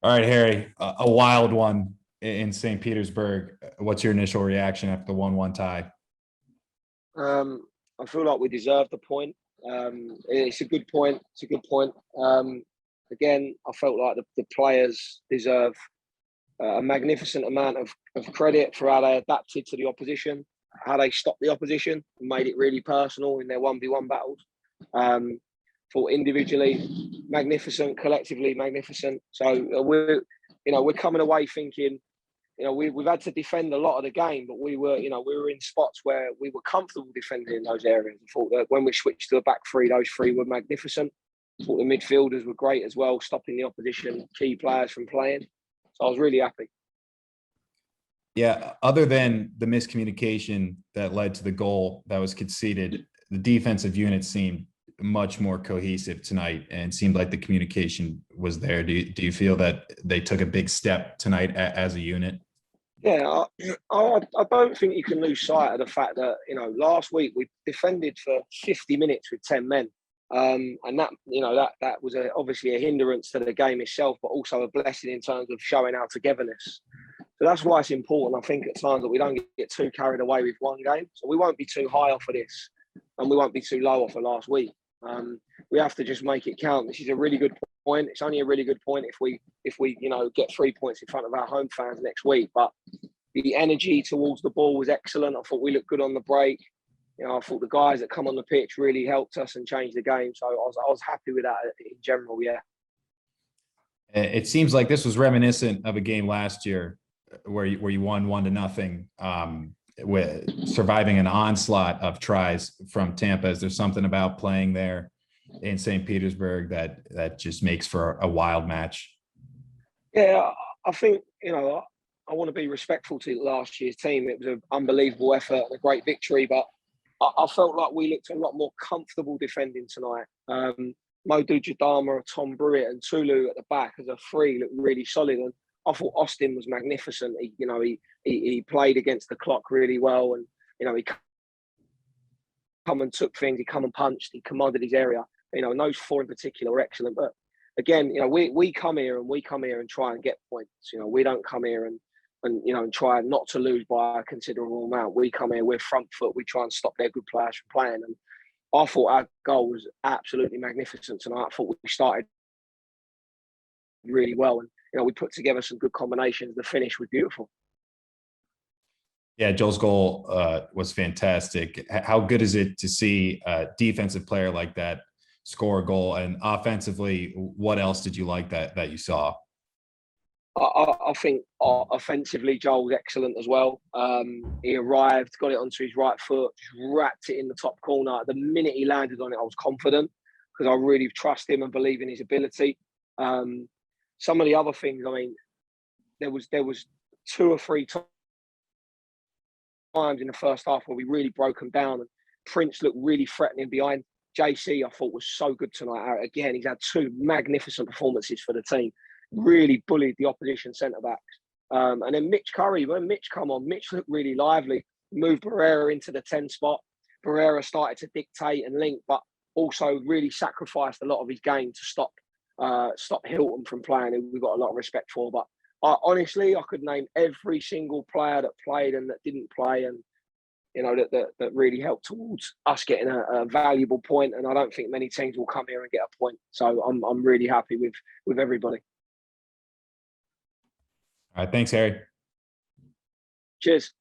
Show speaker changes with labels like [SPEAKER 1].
[SPEAKER 1] All right, Harry, a wild one in St. Petersburg. What's your initial reaction after the 1-1 tie?
[SPEAKER 2] Um, I feel like we deserve the point. It's a good point. It's a good point. Again, I felt like the players deserve a magnificent amount of credit for how they adapted to the opposition, how they stopped the opposition and made it really personal in their 1v1 battles. Um, for individually magnificent, collectively magnificent. So we're coming away thinking, we've had to defend a lot of the game, but we were in spots where we were comfortable defending in those areas. I thought that when we switched to a back three, those three were magnificent. I thought the midfielders were great as well, stopping the opposition key players from playing. So I was really happy.
[SPEAKER 1] Yeah, other than the miscommunication that led to the goal that was conceded, the defensive unit seemed much more cohesive tonight and seemed like the communication was there. Do you feel that they took a big step tonight as a unit?
[SPEAKER 2] Yeah, I don't think you can lose sight of the fact that last week we defended for 50 minutes with 10 men, and that was obviously a hindrance to the game itself, but also a blessing in terms of showing our togetherness. So that's why it's important, I think, at times that we don't get too carried away with one game. So we won't be too high off of this, and we won't be too low off of last week. We have to just make it count. This is a really good point. It's only a really good point if we get 3 points in front of our home fans next week. But the energy towards the ball was excellent. I thought we looked good on the break. I thought the guys that come on the pitch really helped us and changed the game. So I was happy with that in general. Yeah.
[SPEAKER 1] It seems like this was reminiscent of a game last year where you won 1-0, with surviving an onslaught of tries from Tampa. Is there something about playing there in St. Petersburg that just makes for a wild match?
[SPEAKER 2] Yeah, I think, I want to be respectful to last year's team. It was an unbelievable effort and a great victory, but I felt like we looked a lot more comfortable defending tonight. Modou Jadama, Tom Brewitt and Tulu at the back as a three looked really solid. And I thought Austin was magnificent. He played against the clock really well, and he come and took things. He come and punched. He commanded his area. And those four in particular were excellent. But again, we come here and try and get points. We don't come here and try not to lose by a considerable amount. We come here, we're front foot. We try and stop their good players from playing. And I thought our goal was absolutely magnificent tonight. I thought we started really well, and we put together some good combinations. The finish was beautiful.
[SPEAKER 1] Yeah, Joel's goal was fantastic. How good is it to see a defensive player like that score a goal? And offensively, what else did you like that you saw?
[SPEAKER 2] I think offensively, Joel's excellent as well. He arrived, got it onto his right foot, wrapped it in the top corner. The minute he landed on it, I was confident because I really trust him and believe in his ability. Some of the other things, there was two or three times in the first half where we really broke him down, and Prince looked really threatening behind. JC, I thought, was so good tonight. Again, he's had two magnificent performances for the team. Really bullied the opposition centre backs. And then Mitch Curry, when Mitch come on, Mitch looked really lively. Moved Barrera into the 10 spot. Barrera started to dictate and link, but also really sacrificed a lot of his game to stop Hilton from playing, who we've got a lot of respect for. But honestly, I could name every single player that played and that didn't play, and that really helped towards us getting a valuable point. And I don't think many teams will come here and get a point. So I'm really happy with everybody.
[SPEAKER 1] All right, thanks, Harry.
[SPEAKER 2] Cheers.